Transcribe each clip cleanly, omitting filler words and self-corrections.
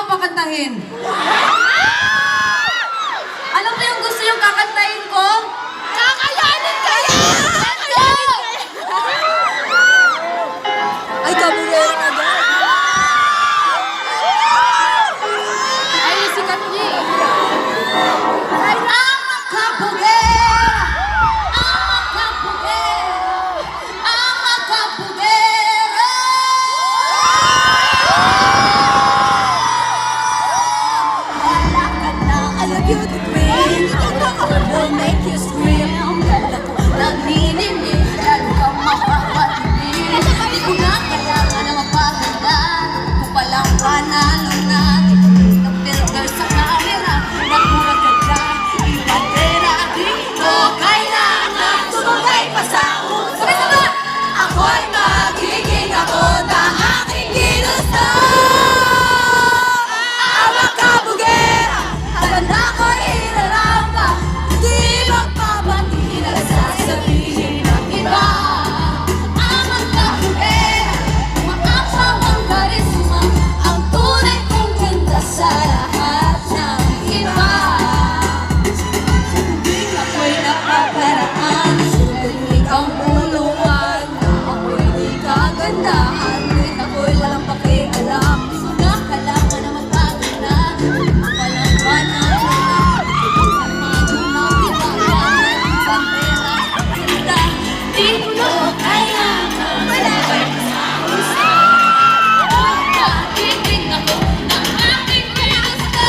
pakantahin? Alam mo yung gusto yung kakantahin ko? Kakayanin kayo! Ay, kabulera na dyan. Ay, sikat niya eh. Ang makapugera! Ang makapugera! Ang makapugera! Wala ka na, I love you the queen. Will make you scream. Nanininig, lalo kang makakatibig. Di ko na kailangan na mapaganda. Kung palang panalo na, ng filter sa camera. Nakurag ka dyan, ibandera dito. Kailangan tumagay pa sa uso. Sabay-sabay! Ako'y magiging ako na aking ginusto. Ang makabugera, haganda ko'y hinaramba. Di magpapati na sasabihin ng iba. Ang makabugera, maapaw ang karisma. Ang tunay kong ganda sa lahat ng iba. Ako'y nakakaraan, sulit ikaw mulungan. Ako'y di kagandahan, ngunit ako'y walang pakialam. Di ko na kailangan na magpaganda. Walang panalo na, ang mago na pinakanan. Bandera, kita, di ko na kailangan. Sabay sa gusto. Magiging ako ng aking ginusto.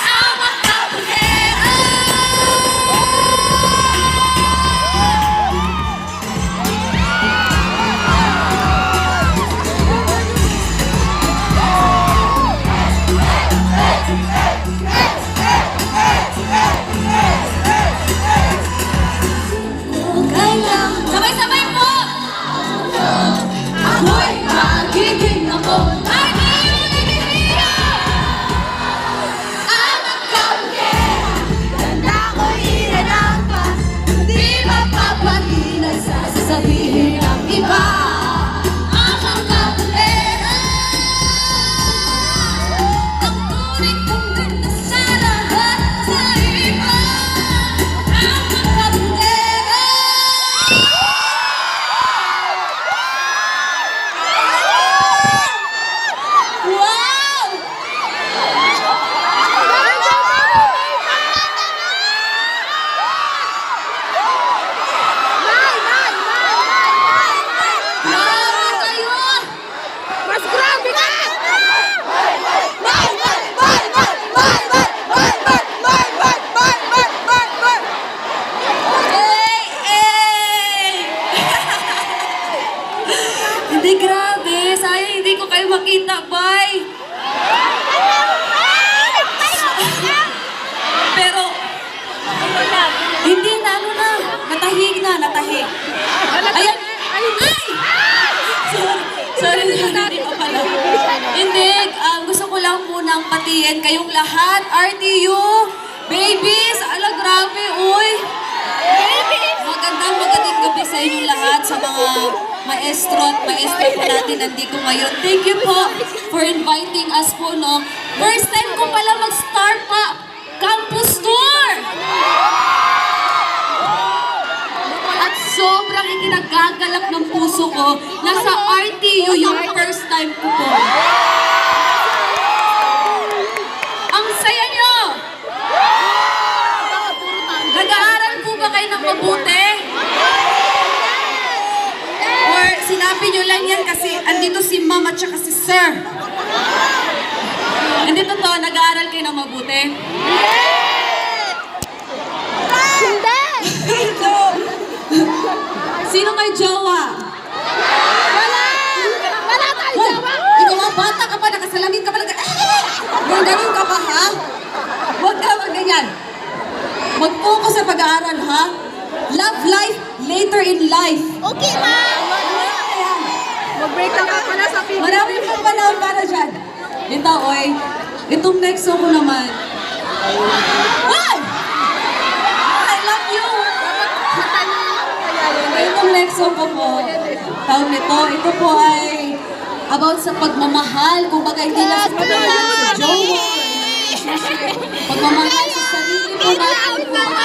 Ang makabugera. Sabay-sabay po! Ako'y magiging ako. Ay, di mo nabibira! Ang makabugera, ganda ko'y iranampa. Di mapapahinay sa sasabihin ng iba. Ang makabugera, ang tunay kong ganda sa lahat sa iba. Ang makabugera. Wow! Grabe kayo! Mas grabe ka! Hey! Hindi, grabe. Sayang hindi ko kayo makita, bye! Pero, hindi na, ano na. Natahig na, natahig. Ayan! Ay! Sorry, hindi pa pala. Hindi, gusto ko lang munang patiin kayong lahat. RTU, babies, ala grabe, uy. Magandang gabi sa inyong lahat, sa mga maestro at maestra po natin nandito ngayon. Thank you po for inviting us po, no. First time ko pala mag-Star pa Campus Tour! At sobrang ikinagagalak ng puso ko na sa RTU yung first time ko po. Ang saya nyo! Nag-aaral po ba kayo ng mabuti? Or sinabi nyo lang yan kasi andito si ma'am at saka si sir? Hindi totoo, nag-aaral kayo ng mabuti? Hindi! Sino may jowa? Wala! Wala tayo Hoy, jawa! ikaw nga, bata ka pa, nakasalamin ka pa lang. Ganun ka ba, ha? Huwag ka ganyan. Mag-focus sa pag-aaral, ha? Love life, later in life. Okay, ma! Mag-break lang ako na sa PBB. Marami pang panahon para dyan. Ito, oy. Itong next song ko naman. Ay! I love you! Itong next song ko po, tawag nito, ito po ay about sa pagmamahal, kung baga hindi lang sa pagmamahal sa jowa, relationship, pagmamahal sa sarili mo natin.